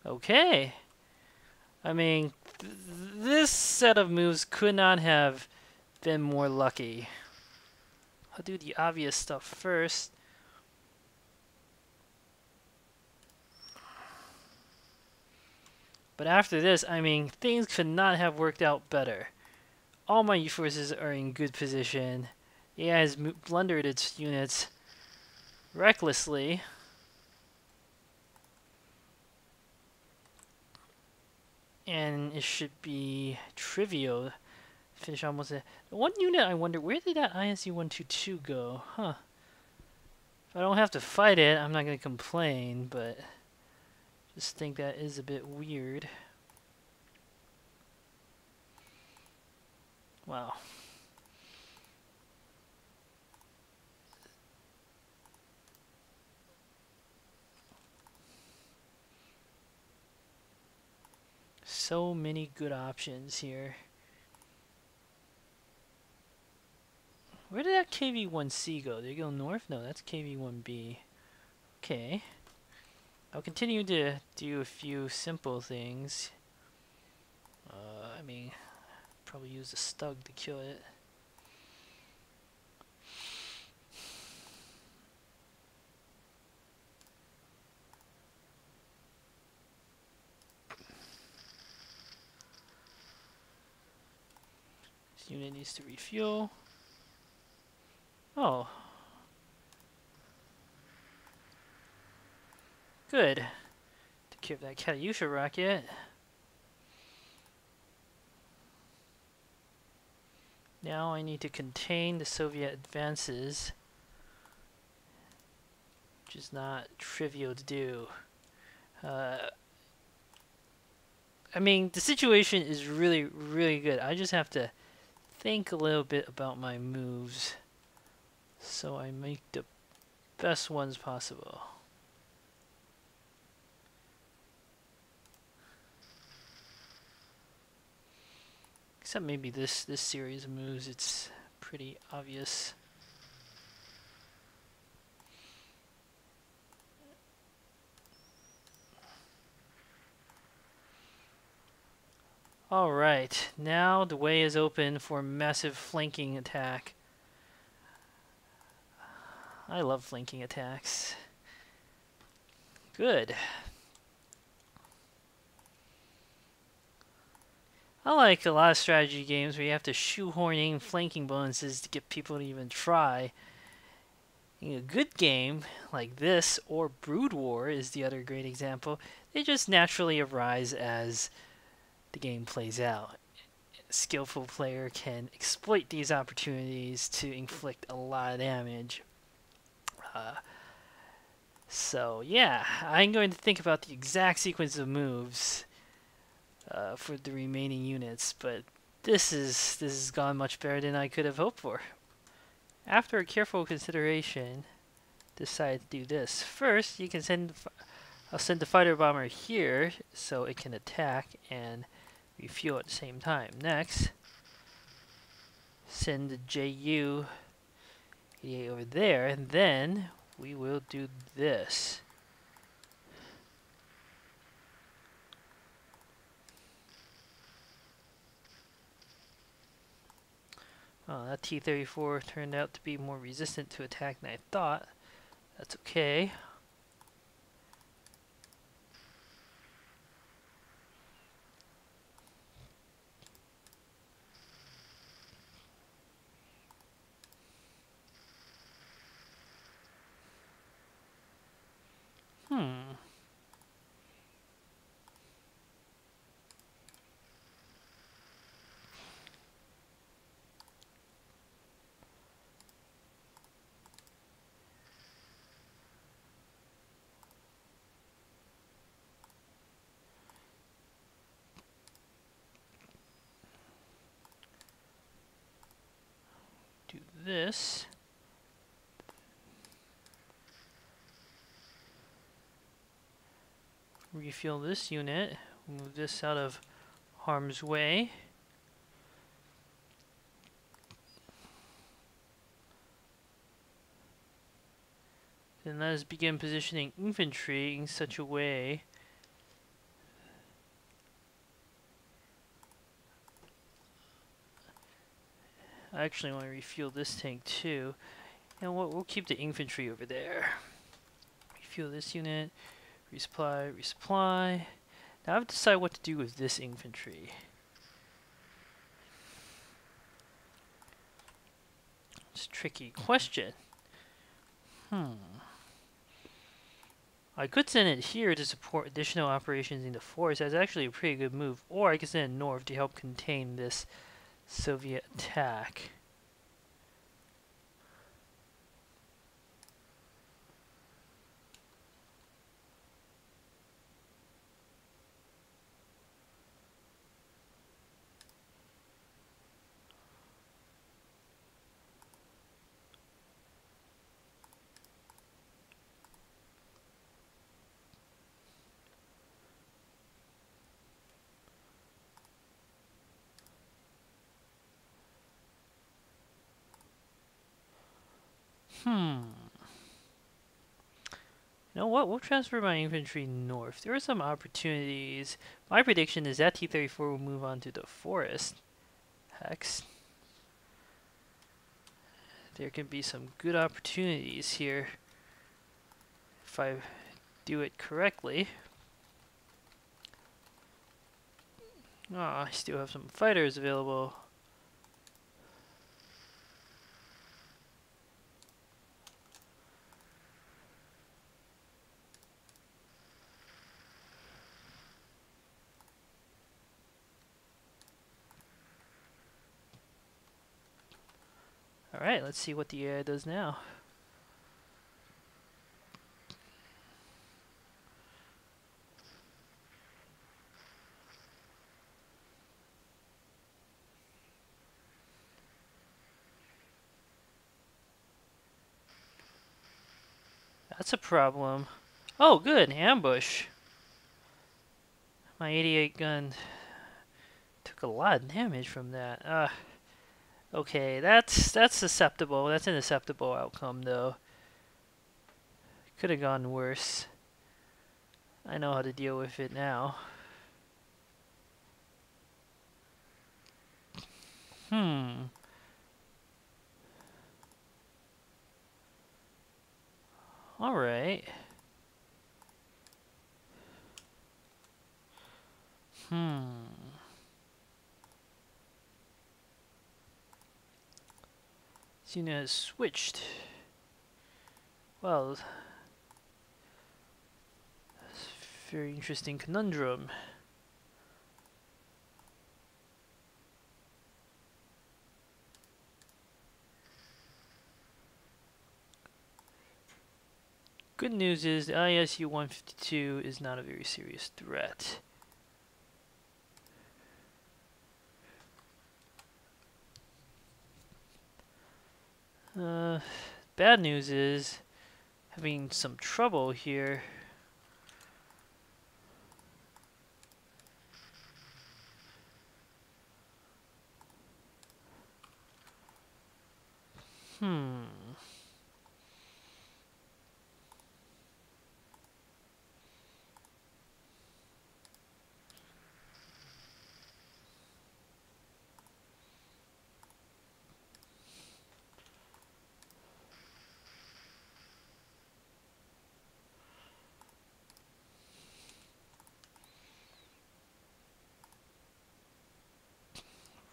Okay. I mean, this set of moves could not have been more lucky. I'll do the obvious stuff first. But after this, I mean, things could not have worked out better. All my forces are in good position. The AI has blundered its units recklessly. And it should be trivial. Finish almost a... One unit, I wonder, where did that ISU-122 go? Huh. If I don't have to fight it, I'm not going to complain, but... just think that is a bit weird. Wow. So many good options here. Where did that KV-1C go? Did it go north? No, that's KV-1B. Okay. I'll continue to do a few simple things. I mean, probably use a stug to kill it. This unit needs to refuel. Oh. Good. Take care of that Katyusha rocket. Now I need to contain the Soviet advances, which is not trivial to do. I mean, the situation is really, really good. I just have to think a little bit about my moves so I make the best ones possible. Except maybe this series of moves, it's pretty obvious. Alright, now the way is open for massive flanking attack. I love flanking attacks. Good. I like a lot of strategy games where you have to shoehorn in flanking bonuses to get people to even try. In a good game like this, or Brood War is the other great example, they just naturally arise as the game plays out. A skillful player can exploit these opportunities to inflict a lot of damage. So yeah, I'm going to think about the exact sequence of moves for the remaining units, but this has gone much better than I could have hoped for. After a careful consideration, decide to do this. First, you can I'll send the fighter bomber here so it can attack and refuel at the same time. Next, send the Ju-88 over there, and then we will do this. Oh, that T-34 turned out to be more resistant to attack than I thought. That's okay. Do this. Refuel this unit. Move this out of harm's way. Then let us begin positioning infantry in such a way I actually want to refuel this tank too. And we'll keep the infantry over there. Refuel this unit. Resupply, resupply. Now I have to decide what to do with this infantry. It's a tricky question. I could send it here to support additional operations in the forest. That's actually a pretty good move. Or I could send it north to help contain this Soviet attack. You know what? We'll transfer my infantry north. There are some opportunities. My prediction is that T-34 will move on to the forest hex. There can be some good opportunities here if I do it correctly. I still have some fighters available. Alright, let's see what the AI does now. That's a problem. Oh, good, ambush. My 88 gun took a lot of damage from that. Okay, that's acceptable. That's an acceptable outcome, though. Could have gone worse. I know how to deal with it now. Alright. This unit has switched. Well, that's a very interesting conundrum. Good news is the ISU-152 is not a very serious threat. Bad news is having some trouble here.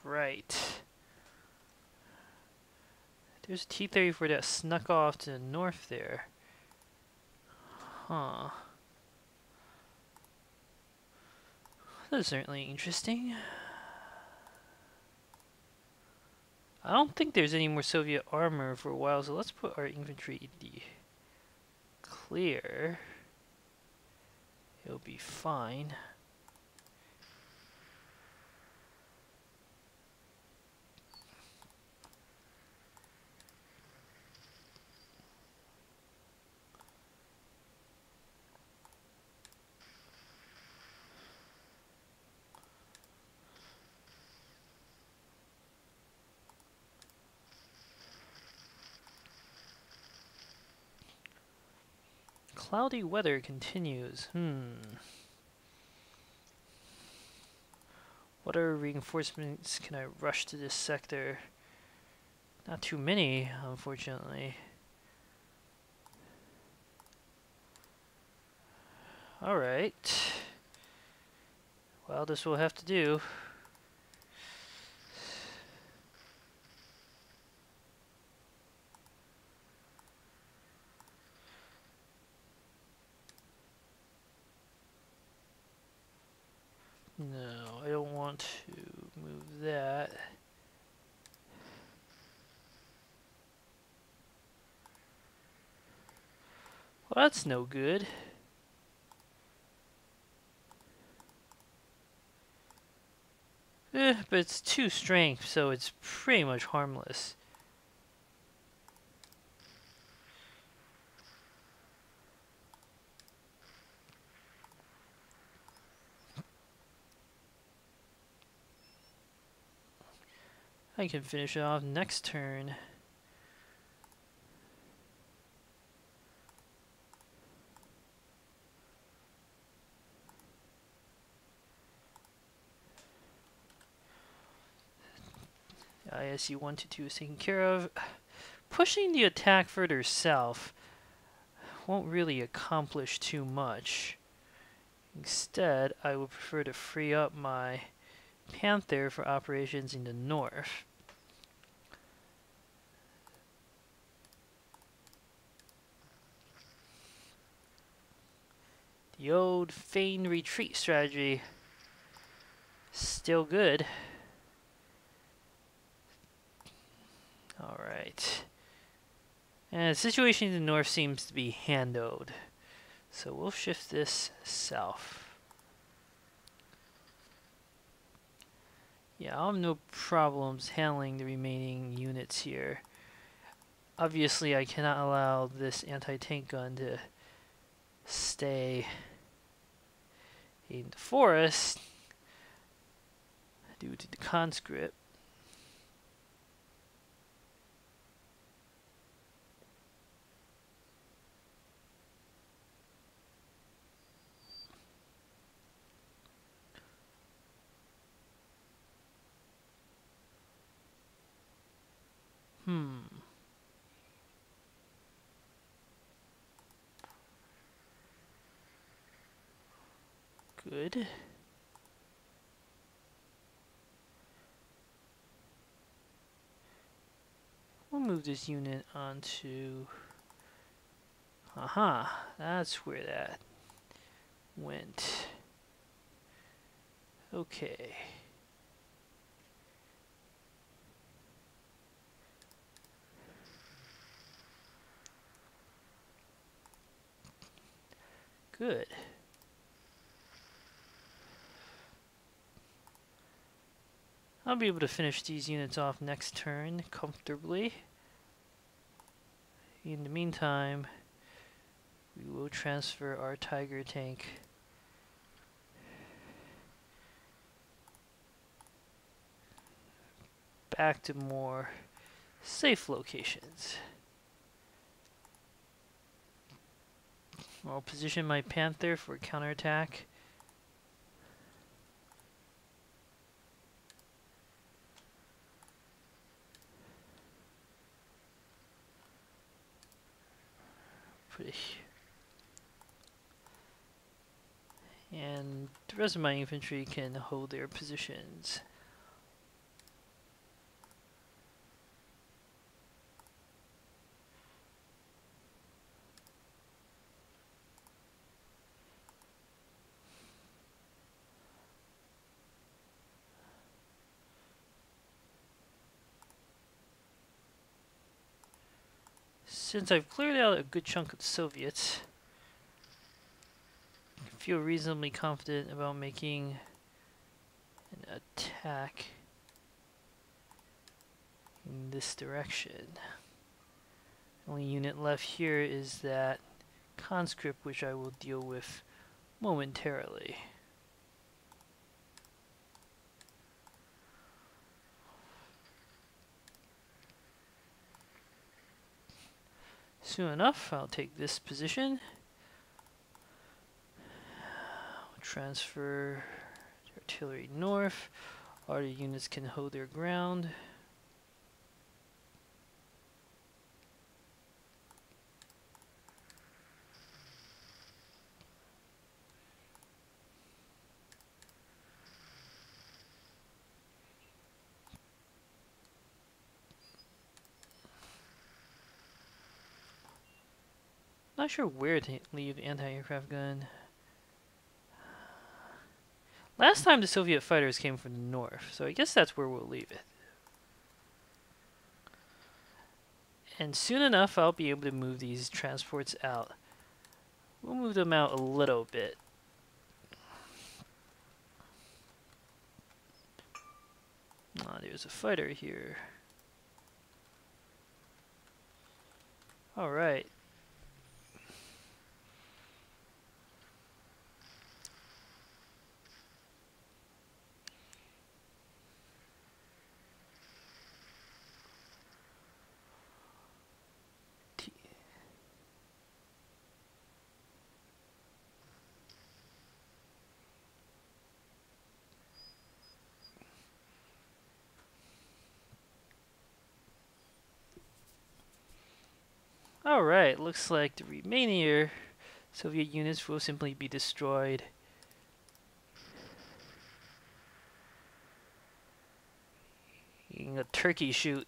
Right. There's a T-34 that snuck off to the north there. That's certainly interesting. I don't think there's any more Soviet armor for a while, so let's put our infantry in the clear. It'll be fine. Cloudy weather continues. What other reinforcements can I rush to this sector? Not too many, unfortunately. Alright. Well, this will have to do. No, I don't want to move that. Well, that's no good. But it's 2 strength, so it's pretty much harmless. I can finish it off next turn. ISU 122 is taken care of. Pushing the attack further south won't really accomplish too much. Instead, I would prefer to free up my Panther for operations in the north. The old feigned retreat strategy, still good. Alright. And the situation in the north seems to be handled. So we'll shift this south. Yeah, I'll have no problems handling the remaining units here. Obviously, I cannot allow this anti-tank gun to stay in the forest due to the conscript. Good. We'll move this unit onto... Aha, that's where that went. Okay. Good. I'll be able to finish these units off next turn comfortably. In the meantime, we will transfer our Tiger tank back to more safe locations. I'll position my Panther for counterattack. And the rest of my infantry can hold their positions. Since I've cleared out a good chunk of the Soviets, I feel reasonably confident about making an attack in this direction. The only unit left here is that conscript, which I will deal with momentarily. Soon enough, I'll take this position. Transfer the artillery north. Other units can hold their ground. Not sure where to leave anti-aircraft gun. Last time the Soviet fighters came from the north, so I guess that's where we'll leave it. And soon enough, I'll be able to move these transports out. We'll move them out a little bit. Ah, there's a fighter here. Alright. Alright, looks like the remaining Soviet units will simply be destroyed. A turkey shoot.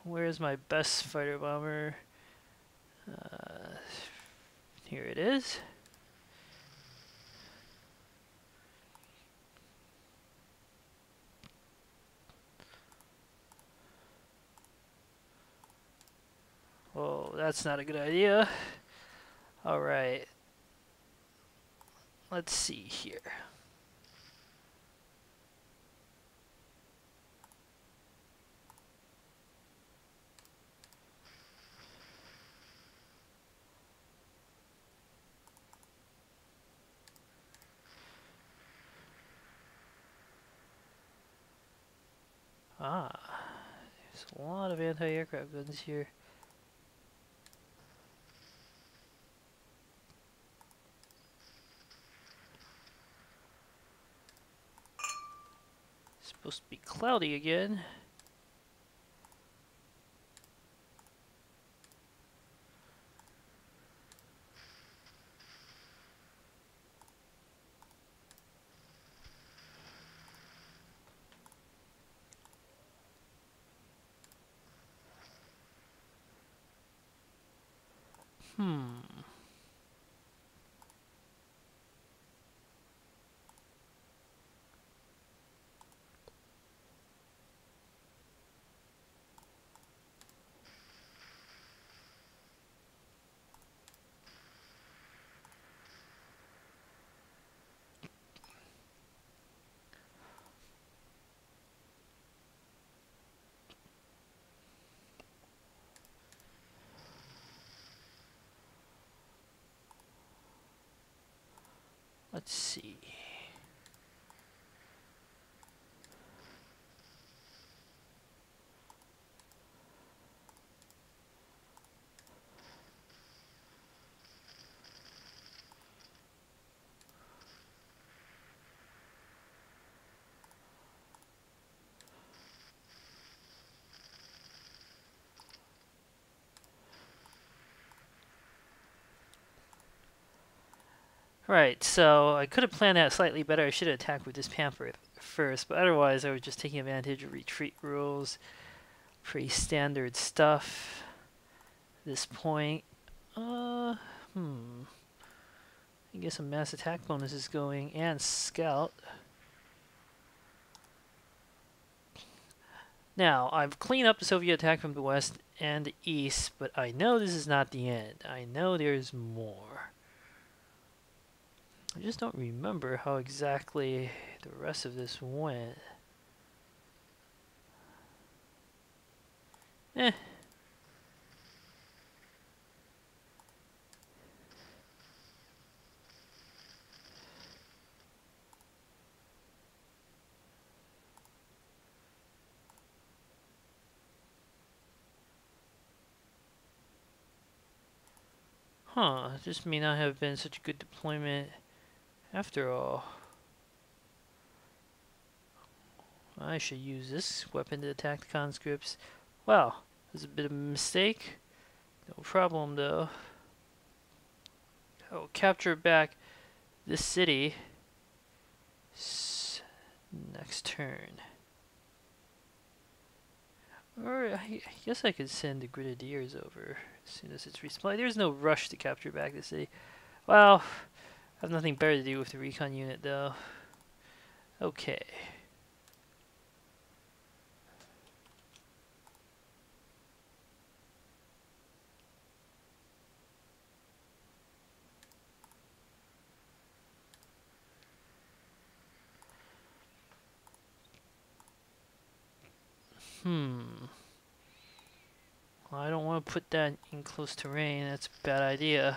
Where's my best fighter bomber? Here it is. Oh, that's not a good idea. Alright. Let's see here. Ah, there's a lot of anti-aircraft guns here. It's supposed to be cloudy again. Let's see. Right, so I could have planned that slightly better. I should have attacked with this pamphlet first, but otherwise I was just taking advantage of retreat rules. Pretty standard stuff at this point. I guess a mass attack bonus is going, and scout. Now, I've cleaned up the Soviet attack from the west and the east, but I know this is not the end. I know there's more. I just don't remember how exactly the rest of this went. This may not have been such a good deployment after all. I should use this weapon to attack the conscripts. Wow, this is a bit of a mistake. No problem though. I'll capture back this city next turn. Or I guess I could send the grenadiers over as soon as it's resupplied. There's no rush to capture back the city. Well, I have nothing better to do with the recon unit, though. Okay. Well, I don't want to put that in close terrain. That's a bad idea.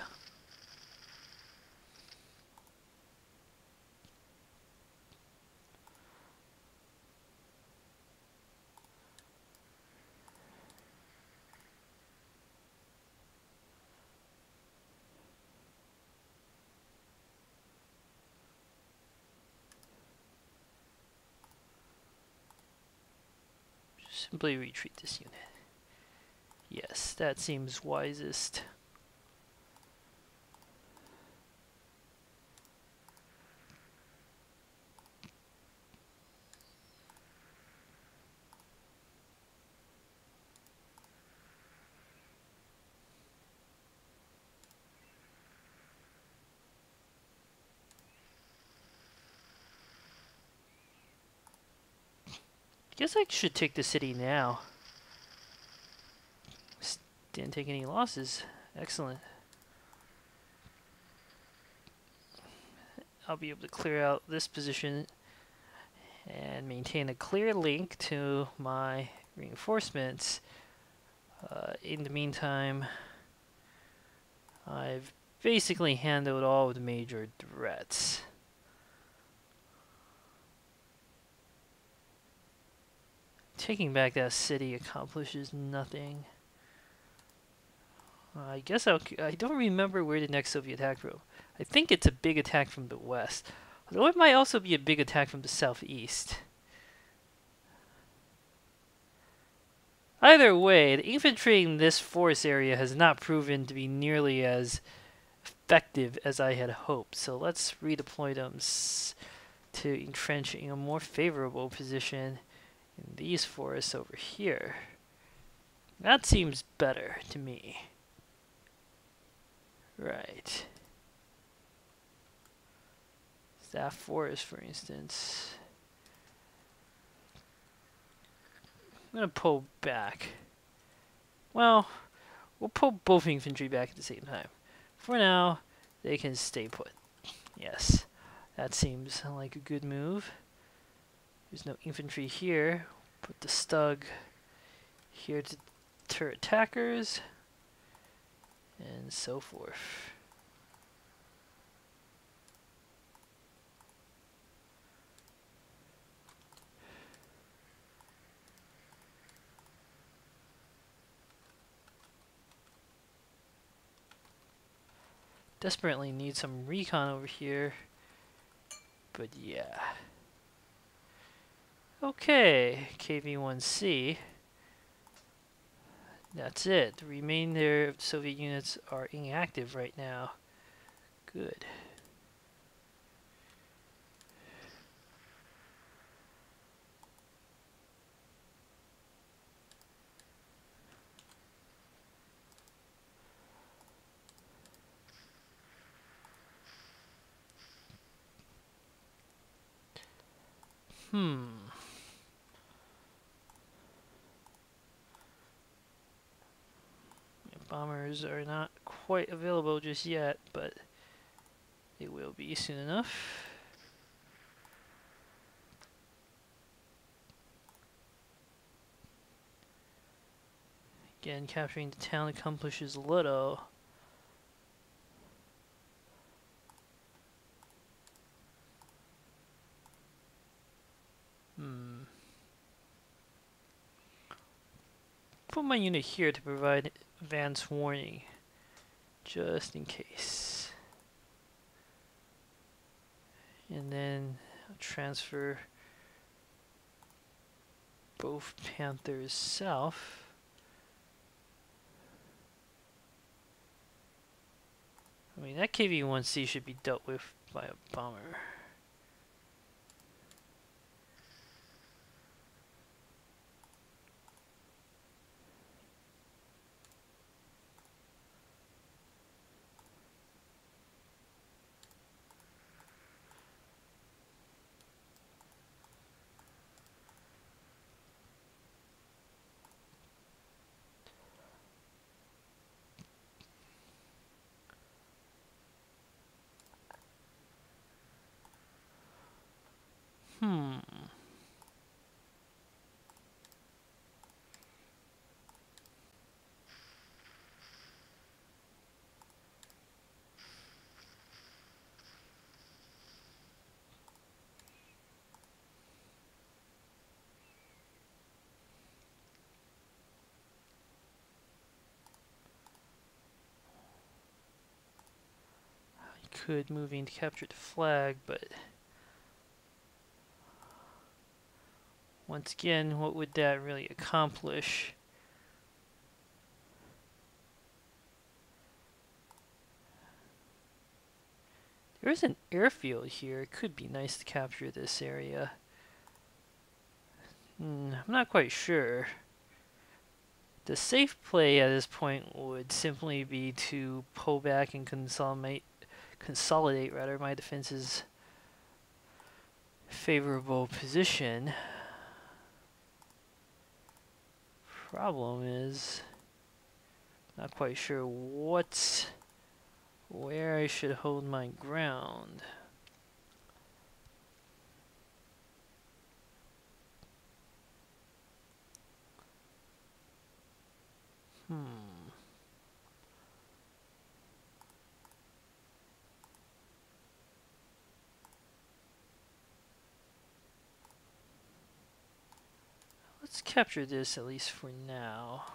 Simply retreat this unit. Yes, that seems wisest. Guess I should take the city now. Didn't take any losses. Excellent. I'll be able to clear out this position and maintain a clear link to my reinforcements. In the meantime, I've basically handled all of the major threats. Taking back that city accomplishes nothing. I guess I don't remember where the next Soviet attack from. I think it's a big attack from the west. Although it might also be a big attack from the southeast. Either way, the infantry in this forest area has not proven to be nearly as effective as I had hoped. So let's redeploy them to entrench in a more favorable position in these forests over here. That seems better to me. Right. That forest, for instance. I'm going to pull back. Well, we'll pull both infantry back at the same time. For now, they can stay put. Yes, that seems like a good move. There's no infantry here. Put the Stug here to deter attackers. And so forth. Desperately need some recon over here. But yeah. Okay, KV-1C. That's it. The remainder of the Soviet units are inactive right now. Good. Bombers are not quite available just yet, but they will be soon enough. Again, capturing the town accomplishes little. Put my unit here to provide advance warning, just in case. And then I'll transfer both Panthers south. I mean, that KV-1C should be dealt with by a bomber. could moving to capture the flag, but once again, what would that really accomplish? There is an airfield here. It could be nice to capture this area. I'm not quite sure. The safe play at this point would simply be to pull back and consolidate rather my defense's favorable position. Problem is, not quite sure where I should hold my ground. Let's capture this at least for now.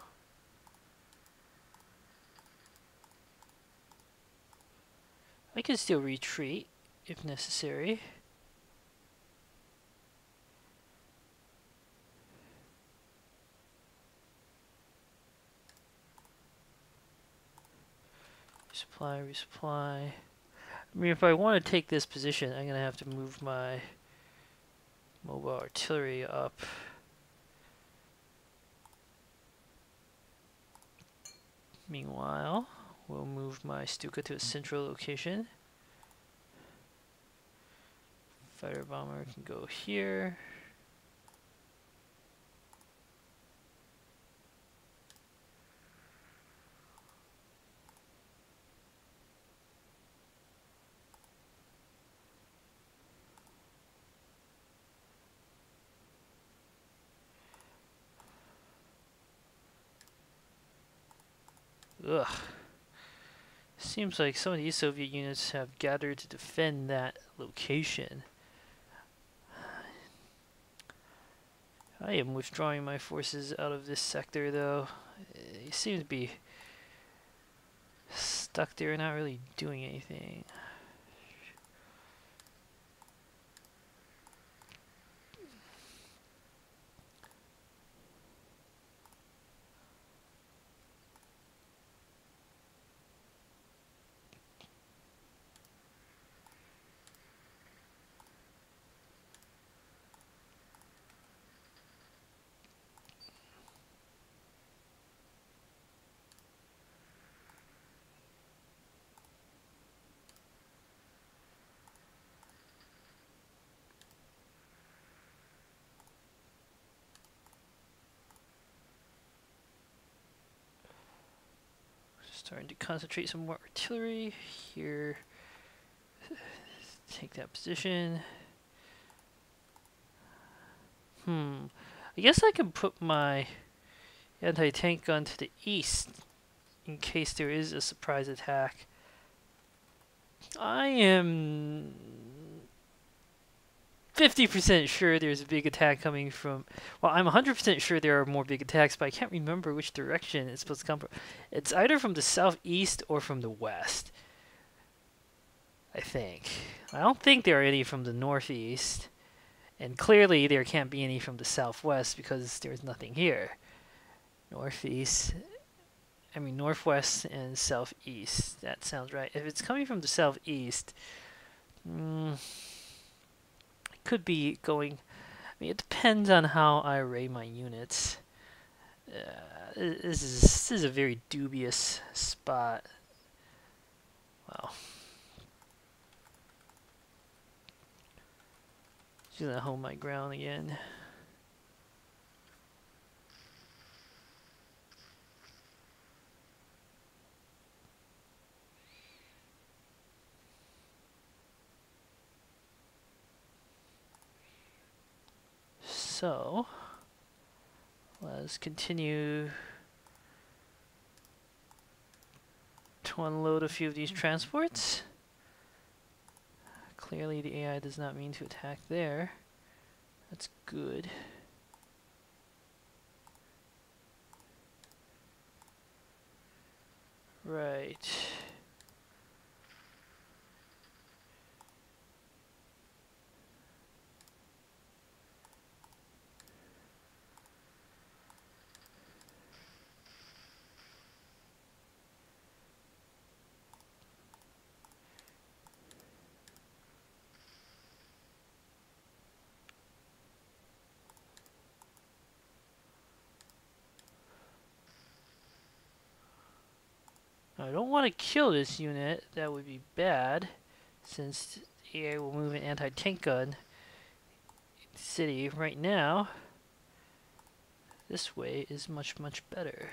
I can still retreat if necessary. Resupply. I mean, if I want to take this position, I'm going to have to move my mobile artillery up. Meanwhile, we'll move my Stuka to a central location. Fighter bomber can go here. Ugh. Seems like some of these Soviet units have gathered to defend that location. I am withdrawing my forces out of this sector, though. They seem to be stuck there, not really doing anything. Starting to concentrate some more artillery here. Take that position. I guess I can put my anti-tank gun to the east in case there is a surprise attack. I am 50% sure there's a big attack coming from... Well, I'm 100% sure there are more big attacks, but I can't remember which direction it's supposed to come from. It's either from the southeast or from the west, I think. I don't think there are any from the northeast. And clearly there can't be any from the southwest because there's nothing here. Northwest and southeast. That sounds right. If it's coming from the southeast... could be going... I mean, it depends on how I array my units. This is a very dubious spot. Well, just gonna hold my ground again. So, let's continue to unload a few of these transports. Clearly the AI does not mean to attack there. That's good. Right. I don't want to kill this unit. That would be bad, since the AI will move an anti-tank gun in the city. Right now, this way is much, much better.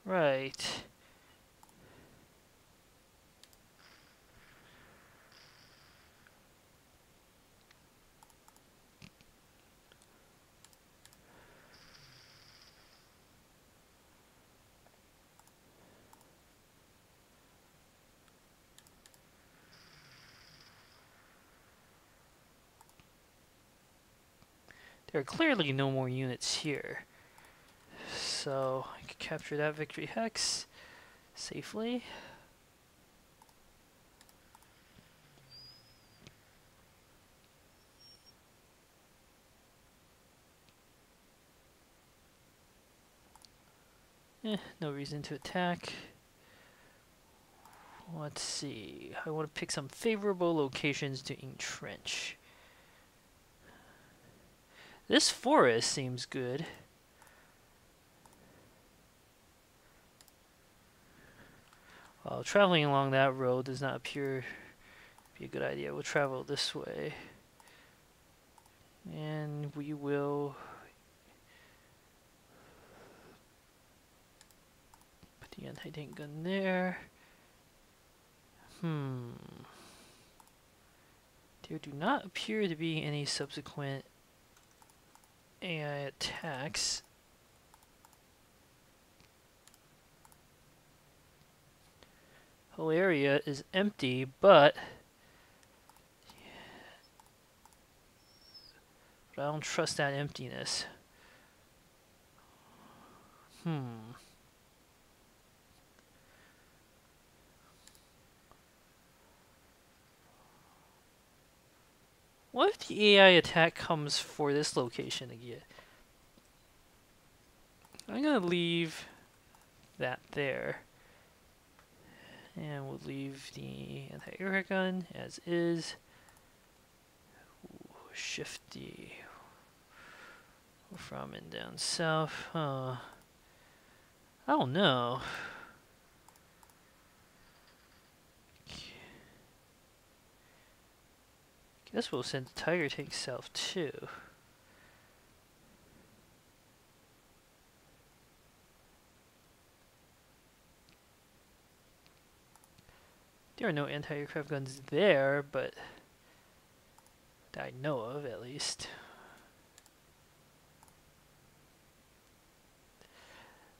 Right. There are clearly no more units here. So I can capture that victory hex safely. No reason to attack. Let's see. I want to pick some favorable locations to entrench. This forest seems good. Well, traveling along that road does not appear to be a good idea. We'll travel this way. And we will put the anti-tank gun there. There do not appear to be any subsequent AI attacks. Whole area is empty, but I don't trust that emptiness. What if the AI attack comes for this location again? I'm gonna leave that there. And we'll leave the anti-air gun as is. Ooh, shift the from and down south. I don't know. Guess we'll send the Tiger tank south too. There are no anti-aircraft guns there, but that I know of at least.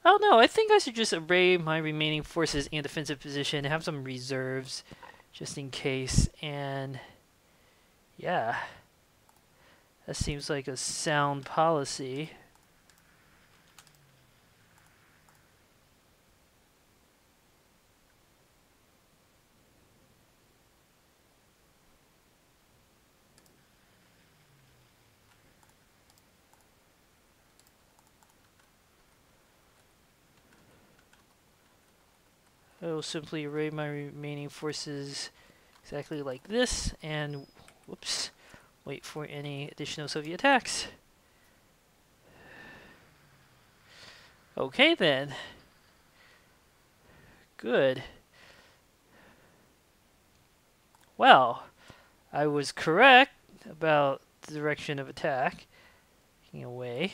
I don't know, I think I should just array my remaining forces in defensive position, have some reserves just in case, and yeah, that seems like a sound policy. I will simply array my remaining forces exactly like this, and whoops, wait for any additional Soviet attacks. Okay then. Good. Well, I was correct about the direction of attack. Taking away.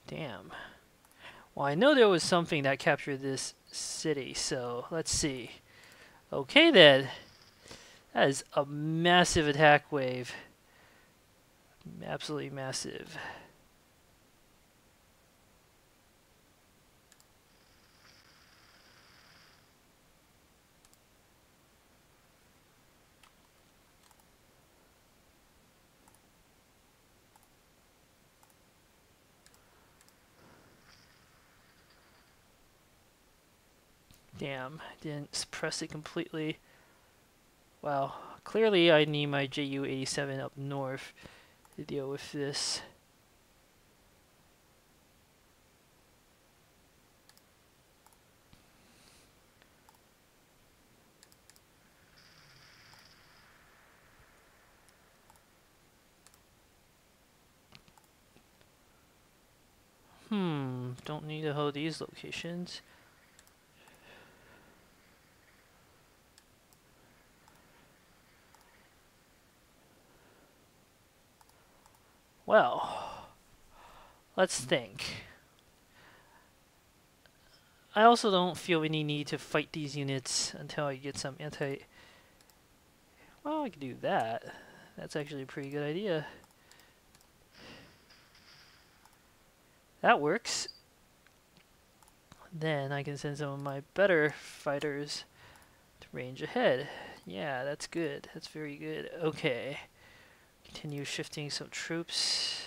Damn. Well, I know there was something that captured this city, so let's see. Okay then. That is a massive attack wave. Absolutely massive. Damn, didn't suppress it completely. Wow, clearly I need my JU-87 up north to deal with this. Don't need to hold these locations. Well, let's think. I also don't feel any need to fight these units until I get some anti... Well, I could do that. That's actually a pretty good idea. That works. Then I can send some of my better fighters to range ahead. Yeah, that's good. That's very good. Okay. Continue shifting some troops.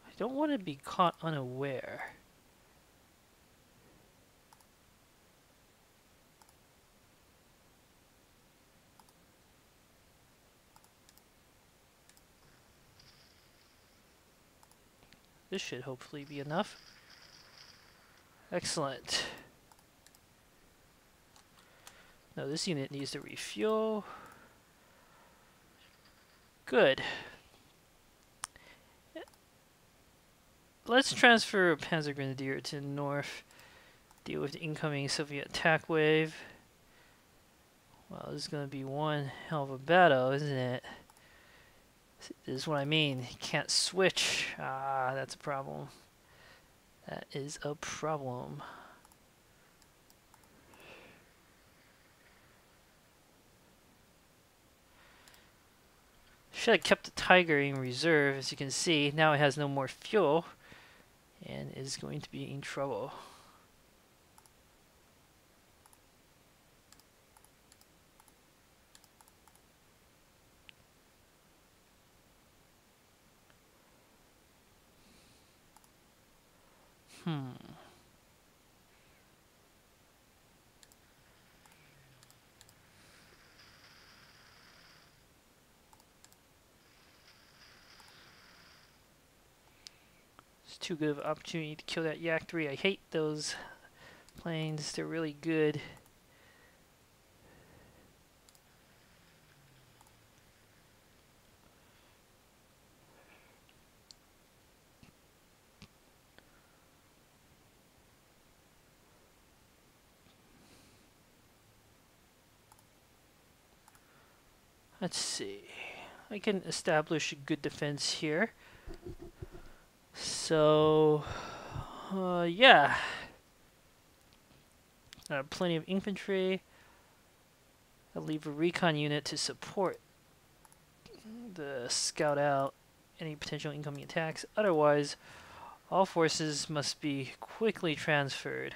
I don't want to be caught unaware. This should hopefully be enough. Excellent. Now this unit needs to refuel. Good. Let's transfer a Panzer Grenadier to the north. Deal with the incoming Soviet attack wave. Well, this is going to be one hell of a battle, isn't it? This is what I mean. You can't switch. Ah, that's a problem. That is a problem. Should have kept the Tiger in reserve. As you can see, now it has no more fuel and is going to be in trouble. It's too good of an opportunity to kill that Yak 3. I hate those planes. They're really good. Let's see. I can establish a good defense here. So, yeah. Plenty of infantry. I'll leave a recon unit to support the scout out any potential incoming attacks. Otherwise, all forces must be quickly transferred.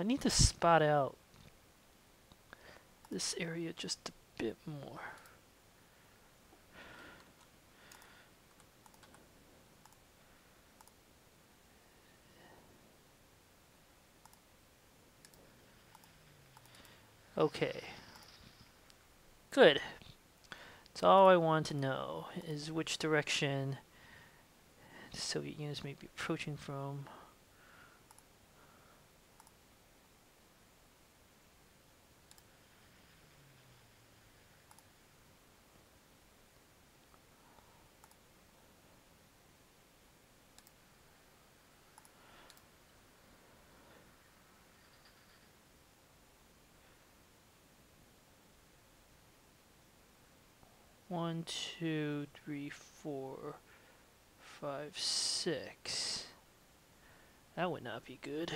I need to spot out this area just a bit more. Okay. Good. That's all I want to know, is which direction the Soviet units may be approaching from. 1, 2, 3, 4, 5, 6. That would not be good.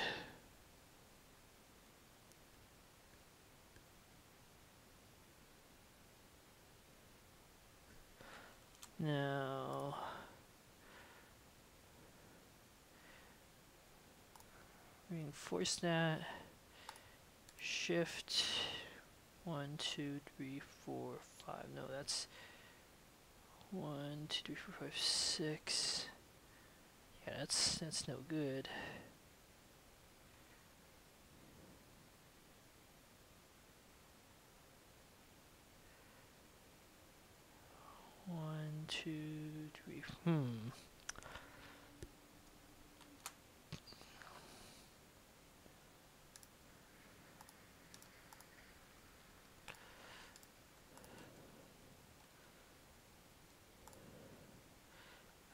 Now, reinforce that. Shift 1, 2, 3, 4, 5. No, that's 1, 2, 3, 4, 5, 6. Yeah, that's no good. One, two, three.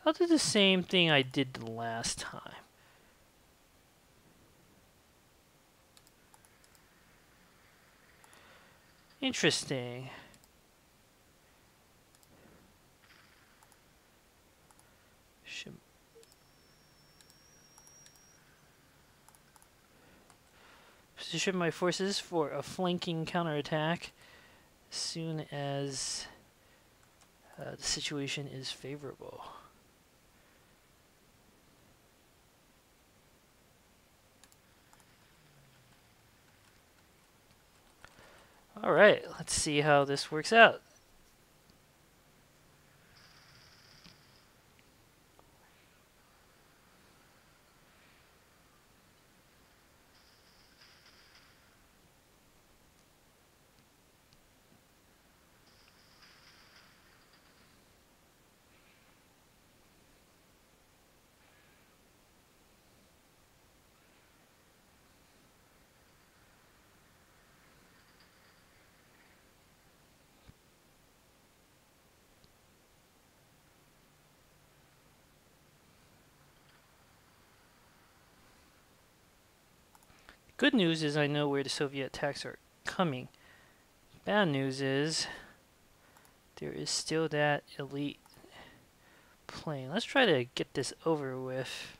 I'll do the same thing I did the last time. Interesting. Position my forces for a flanking counterattack as soon as the situation is favorable. Alright, let's see how this works out. Good news is I know where the Soviet attacks are coming. Bad news is there is still that elite plane. Let's try to get this over with.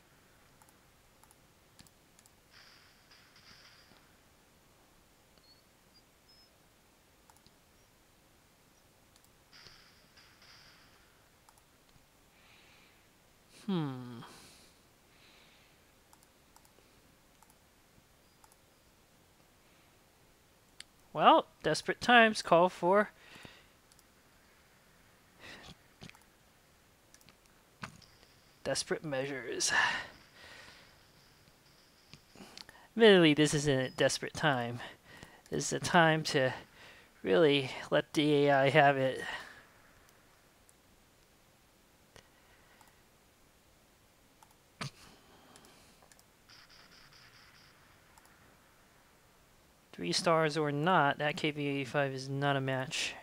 Well, desperate times call for desperate measures. Admittedly, this isn't a desperate time. This is a time to really let the AI have it. Three stars or not, that KV-85 is not a match.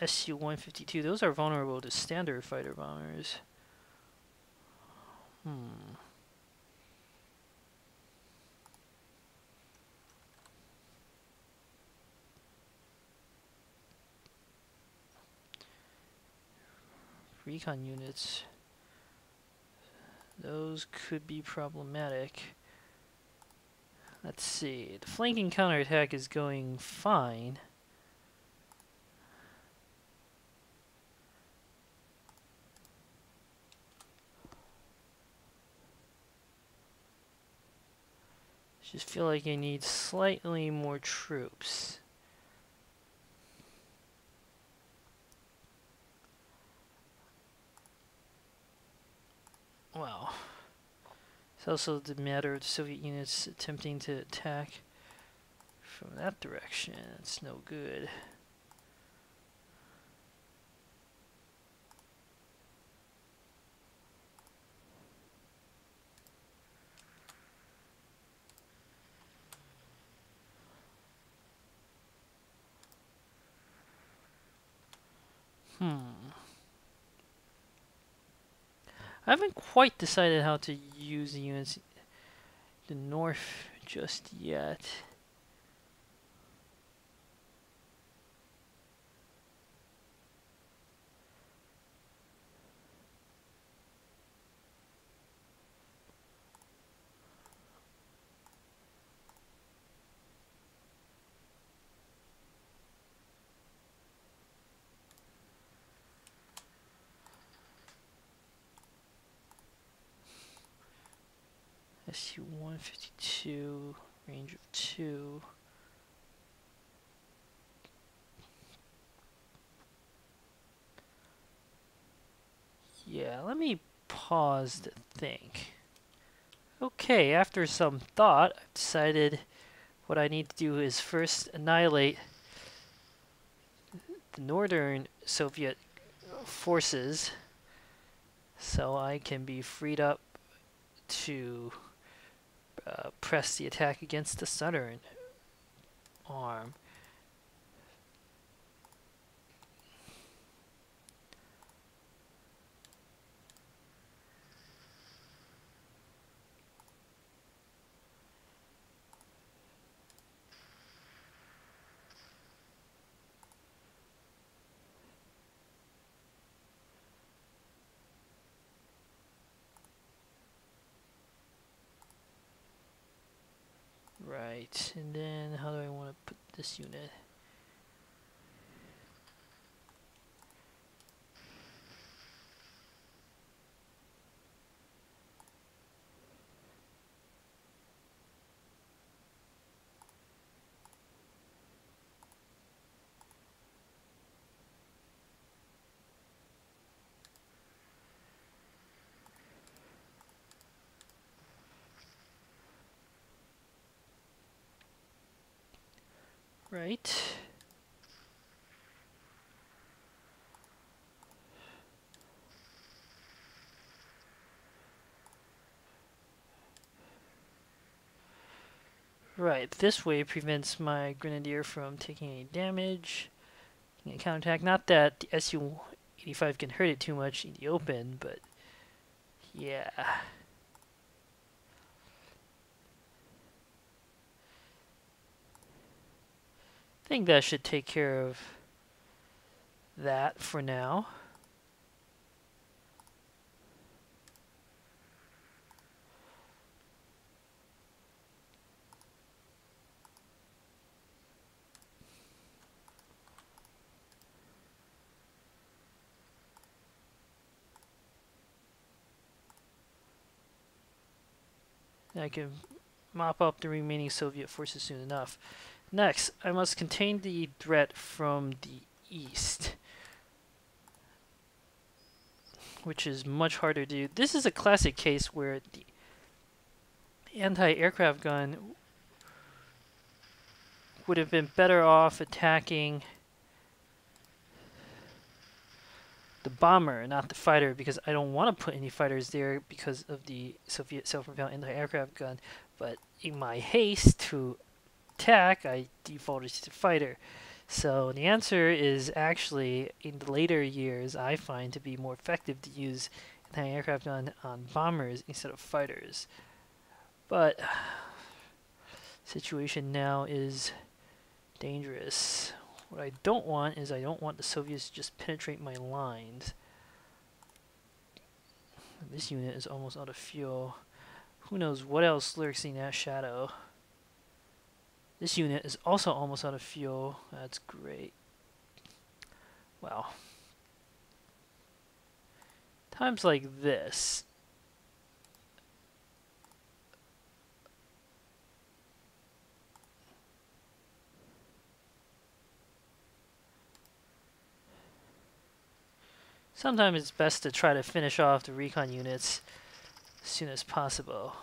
Su-152, those are vulnerable to standard fighter bombers. Recon units. Those could be problematic. Let's see. The flanking counterattack is going fine. Just feel like I need slightly more troops. Wow. It's also the matter of the Soviet units attempting to attack from that direction. It's no good. I haven't quite decided how to use the units the north just yet. SU-152, range of 2. Yeah, let me pause to think. Okay, after some thought, I've decided what I need to do is first annihilate the northern Soviet forces so I can be freed up to press the attack against the southern arm. Right, and then how do I want to put this unit? Right. Right, this way prevents my grenadier from taking any damage. A counterattack. Not that the SU-85 can hurt it too much in the open, but yeah. I think that should take care of that for now. I can mop up the remaining Soviet forces soon enough. Next, I must contain the threat from the east, which is much harder to do. This is a classic case where the anti-aircraft gun would have been better off attacking the bomber, not the fighter, because I don't want to put any fighters there because of the Soviet self-propelled anti-aircraft gun. But in my haste to attack, I defaulted to the fighter. So the answer is actually, in the later years, I find to be more effective to use anti-aircraft gun on bombers instead of fighters. But situation now is dangerous. What I don't want is I don't want the Soviets to just penetrate my lines. This unit is almost out of fuel. Who knows what else lurks in that shadow. This unit is also almost out of fuel. That's great. Wow. Times like this, sometimes it's best to try to finish off the recon units as soon as possible.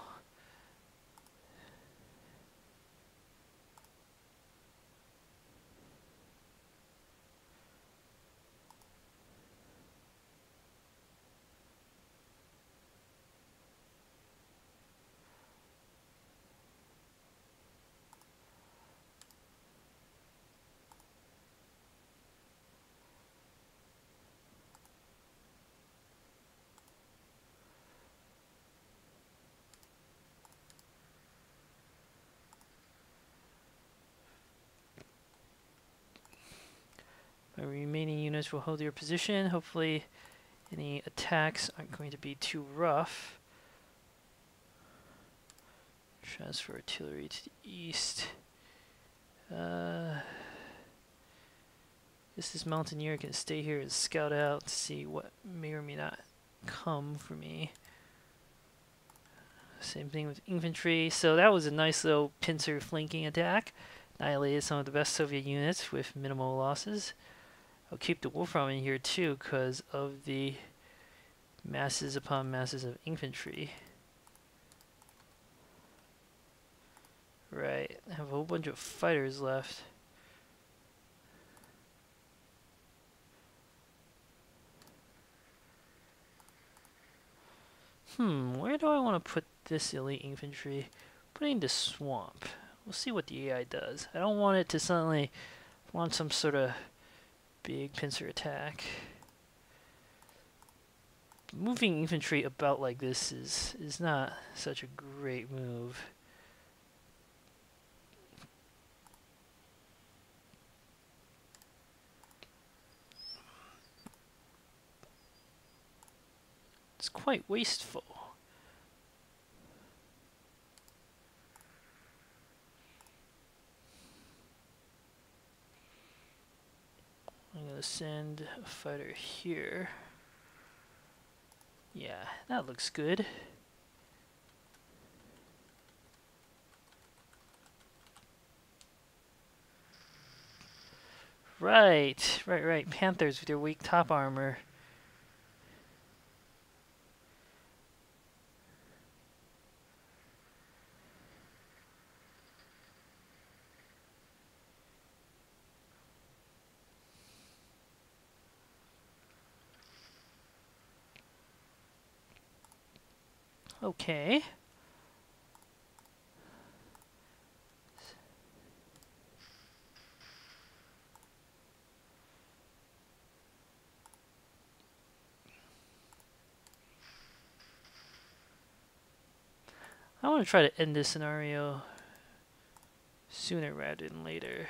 My remaining units will hold your position. Hopefully any attacks aren't going to be too rough. Transfer artillery to the east. This mountaineer can stay here and scout out to see what may or may not come for me. Same thing with infantry. So that was a nice little pincer flanking attack. Annihilated some of the best Soviet units with minimal losses. I'll keep the Wolfram in here too because of the masses upon masses of infantry. Right, I have a whole bunch of fighters left. Where do I want to put this elite infantry? Putting the swamp. We'll see what the AI does. I don't want it to suddenly launch some sort of big pincer attack. Moving infantry about like this is not such a great move. It's quite wasteful. I'm going to send a fighter here. Yeah, that looks good. Right. Panthers with their weak top armor. Okay. I want to try to end this scenario sooner rather than later.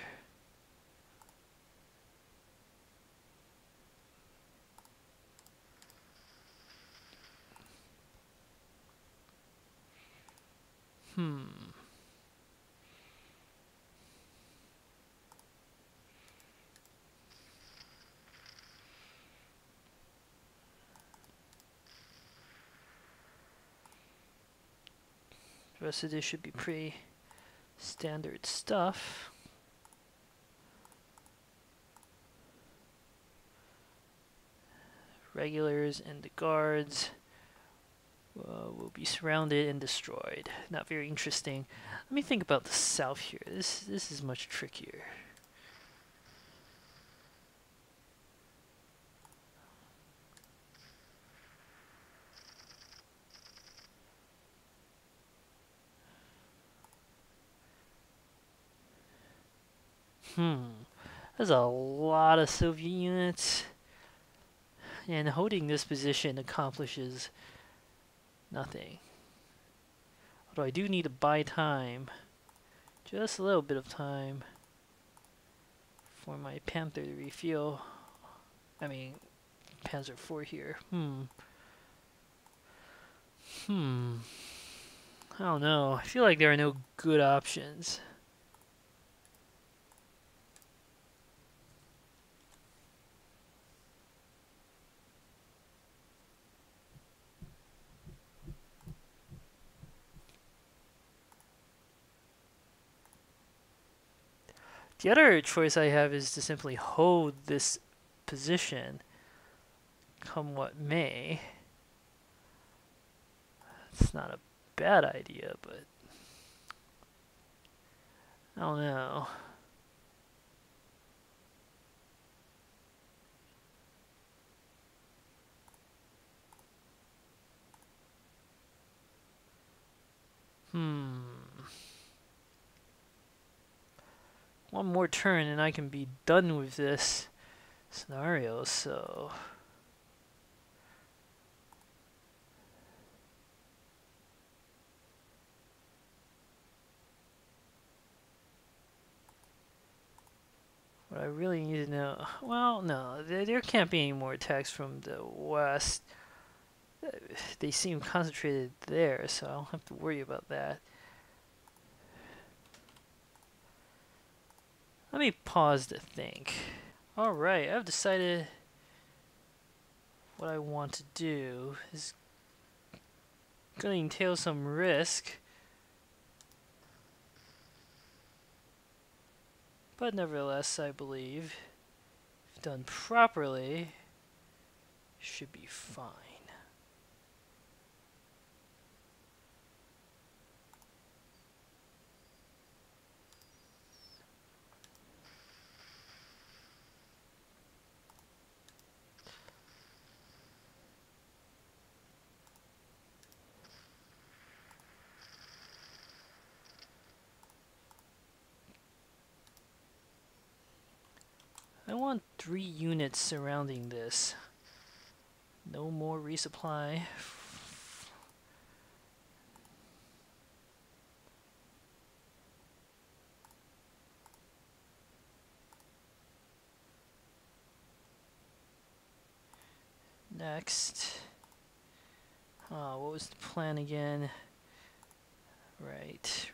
The rest of this should be pretty standard stuff. Regulars and the guards will be surrounded and destroyed. Not very interesting. Let me think about the south here. This is much trickier. There's a lot of Soviet units, and holding this position accomplishes nothing. Although I do need to buy time, just a little bit of time, for my Panther to refuel. I mean, Panzer IV here. I don't know. I feel like there are no good options. The other choice I have is to simply hold this position, come what may. It's not a bad idea, but I don't know. One more turn and I can be done with this scenario, so What I really need to know... Well, no, there can't be any more attacks from the west. They seem concentrated there, so I don't have to worry about that. Let me pause to think. Alright, I've decided what I want to do is going to entail some risk, but nevertheless I believe if done properly should be fine. I want 3 units surrounding this. No more resupply. Next. What was the plan again? Right.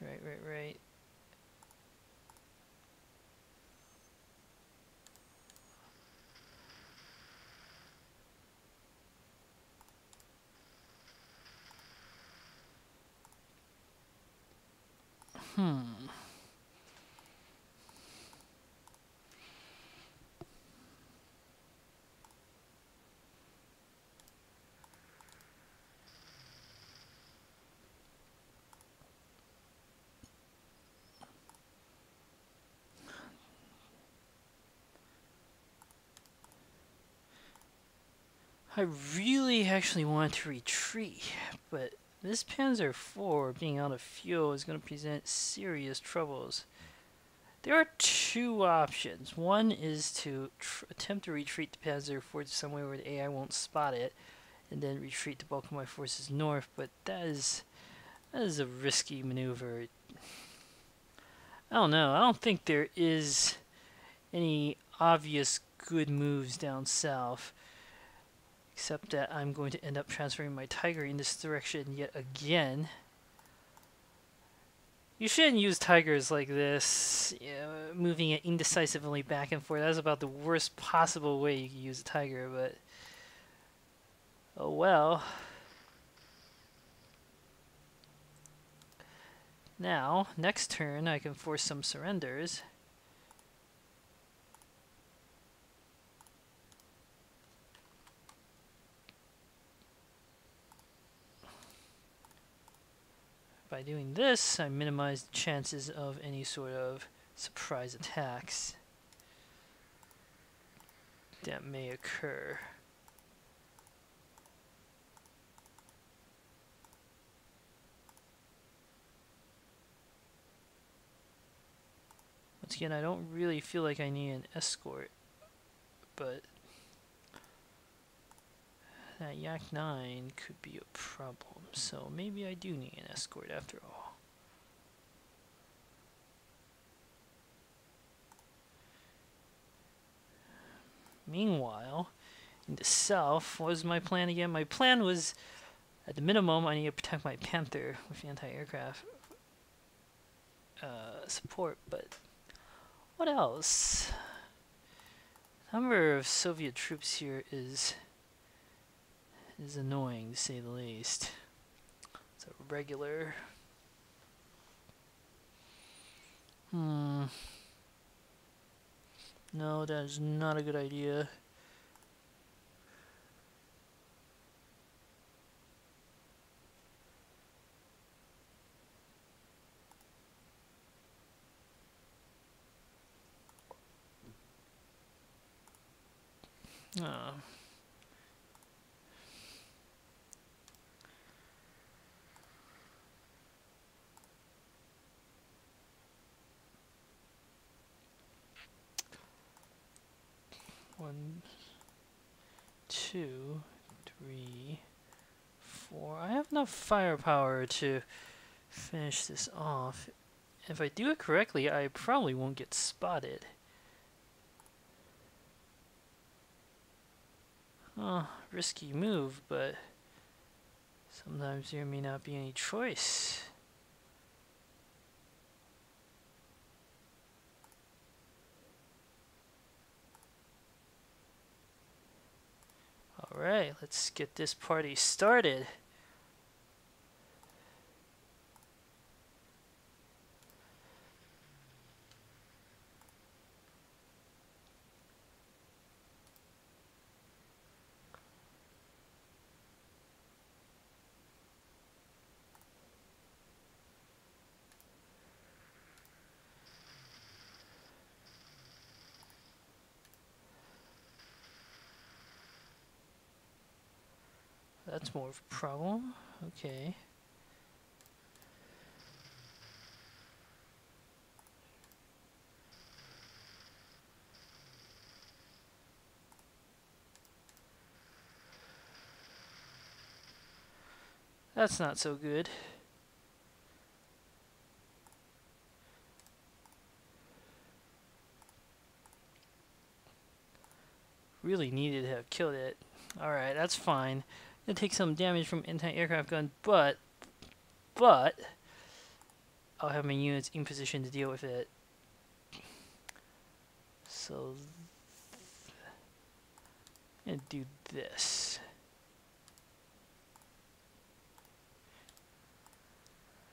I really actually want to retreat, but this Panzer IV being out of fuel is going to present serious troubles. There are 2 options. One is to attempt to retreat the Panzer IV to somewhere where the AI won't spot it, and then retreat the bulk of my forces north, but that is a risky maneuver. I don't know. I don't think there is any obvious good moves down south. Except that I'm going to end up transferring my Tiger in this direction yet again. You shouldn't use Tigers like this, moving it indecisively back and forth. That's about the worst possible way you can use a Tiger, but... oh well. Now, next turn I can force some surrenders. By doing this, I minimize the chances of any sort of surprise attacks that may occur. Once again, I don't really feel like I need an escort, but that Yak 9 could be a problem, so maybe I do need an escort after all. Meanwhile, in the south, what was my plan again? My plan was, at the minimum, I need to protect my Panther with anti-aircraft support, but what else? The number of Soviet troops here is annoying, to say the least. It's a regular. No, that is not a good idea. Oh. One, 2, 3, 4. I have enough firepower to finish this off. If I do it correctly, I probably won't get spotted. Risky move, but sometimes there may not be any choice. Alright, let's get this party started. That's more of a problem. Okay. That's not so good. Really needed to have killed it. Alright, that's fine. Gonna take some damage from anti-aircraft gun, but I'll have my units in position to deal with it. So I'm gonna do this.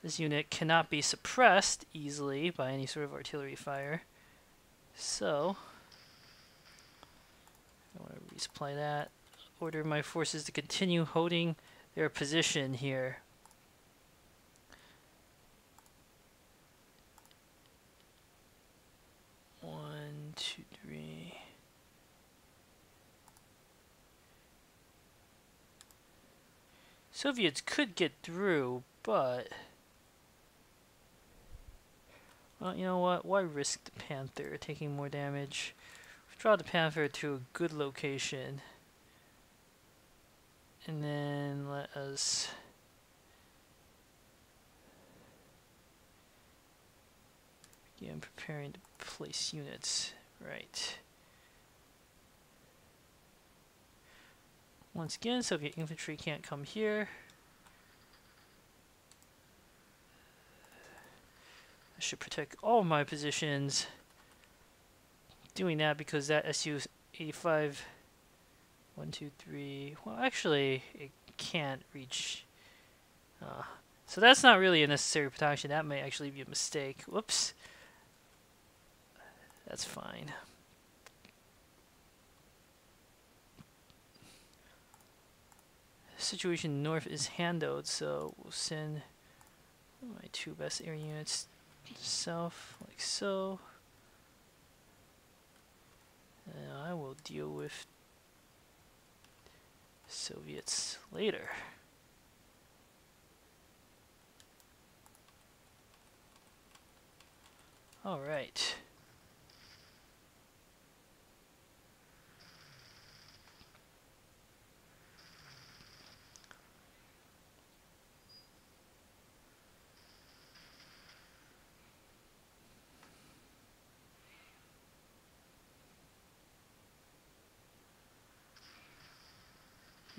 This unit cannot be suppressed easily by any sort of artillery fire. So I want to resupply that. Order my forces to continue holding their position here. One, two, three. Soviets could get through, but well, you know what? Why risk the Panther taking more damage? Draw the Panther to a good location. And then let us begin preparing to place units. Right. Once again, Soviet infantry can't come here. I should protect all my positions. Doing that because that Su-85 1, 2, 3. Well, actually, it can't reach. So that's not really a necessary protection. That may actually be a mistake. Whoops. That's fine. Situation north is handled, so we'll send my 2 best air units south, like so. And I will deal with Soviets later. All right.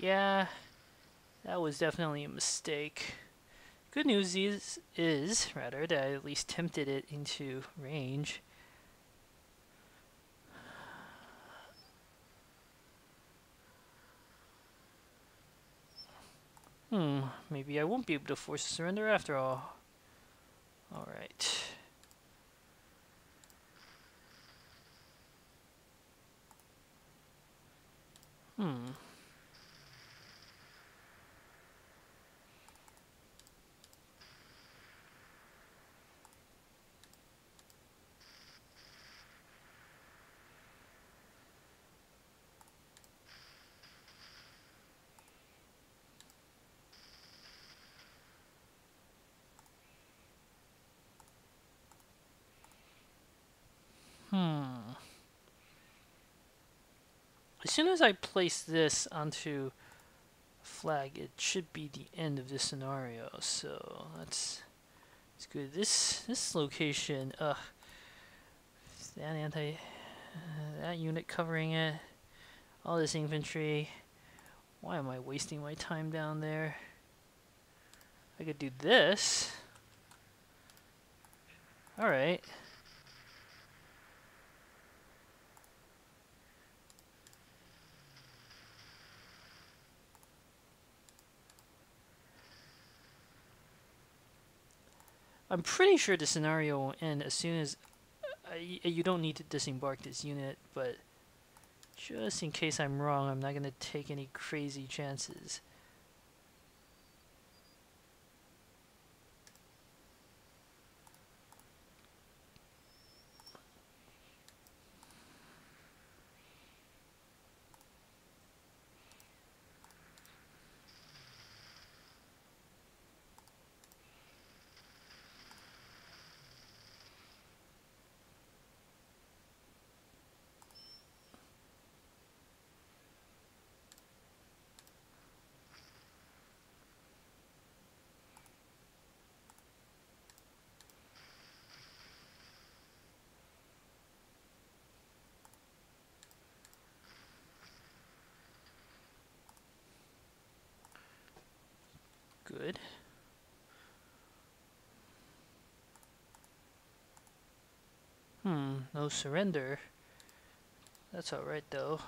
Yeah, that was definitely a mistake. Good news is rather that I at least tempted it into range. Maybe I won't be able to force a surrender after all. Alright. As soon as I place this onto a flag, it should be the end of this scenario. So that's good. This location, that unit covering it, all this infantry. Why am I wasting my time down there? I could do this. Alright. I'm pretty sure the scenario will end as soon as... you don't need to disembark this unit, but just in case I'm wrong, I'm not going to take any crazy chances. Good. No surrender. That's alright though.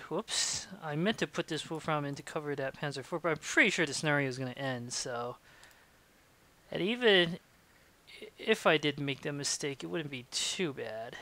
Whoops, I meant to put this Wolfram into cover that Panzer 4, but I'm pretty sure the scenario is going to end, so... And even if I did make that mistake, it wouldn't be too bad.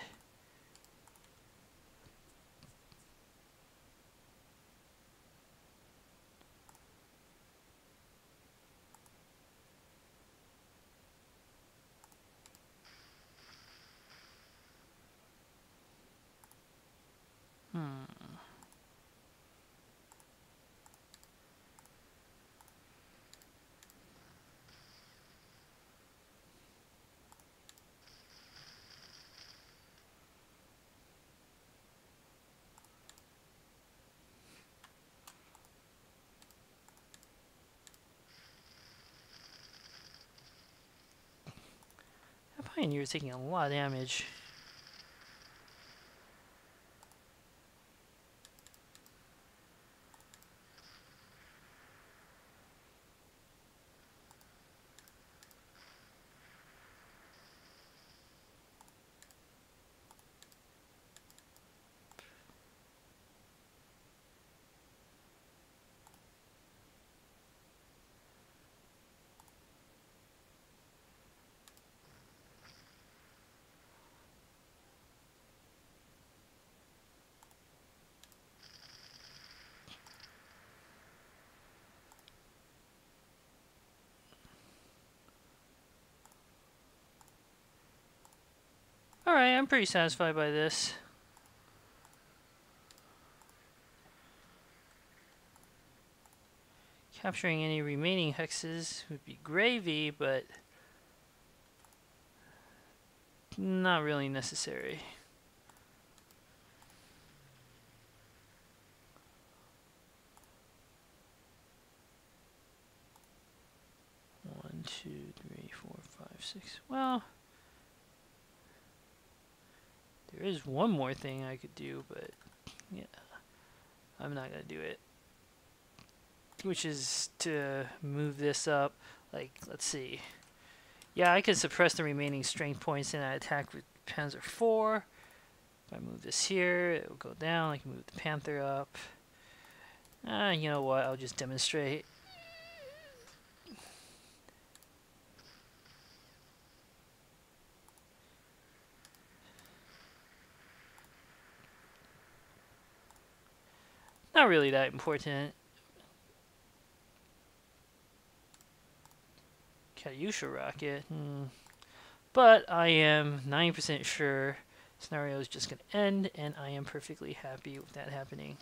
That Pioneer is taking a lot of damage. Alright, I'm pretty satisfied by this. Capturing any remaining hexes would be gravy, but not really necessary. One, two, three, four, five, six. Well, there is one more thing I could do, but yeah, I'm not gonna do it. Which is to move this up. Like, let's see. Yeah, I could suppress the remaining strength points in that attack with Panzer 4. If I move this here, it will go down. I can move the Panther up. You know what? I'll just demonstrate. Not really that important. Katyusha rocket. But I am 90% sure the scenario is just going to end, and I am perfectly happy with that happening.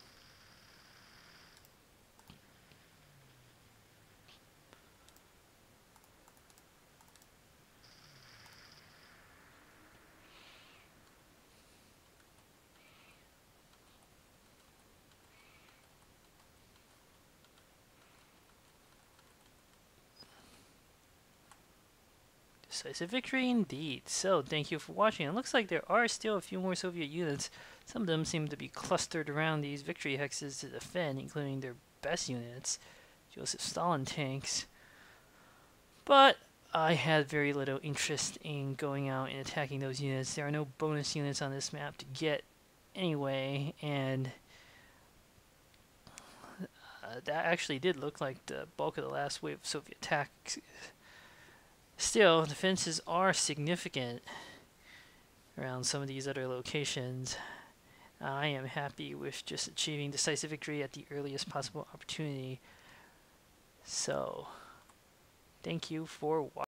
Decisive victory indeed. So, thank you for watching. It looks like there are still a few more Soviet units. Some of them seem to be clustered around these victory hexes to defend, including their best units, Joseph Stalin tanks. But I had very little interest in going out and attacking those units. There are no bonus units on this map to get anyway, and that actually did look like the bulk of the last wave of Soviet attacks. Still, defenses are significant around some of these other locations. I am happy with just achieving decisive victory at the earliest possible opportunity. So, thank you for watching.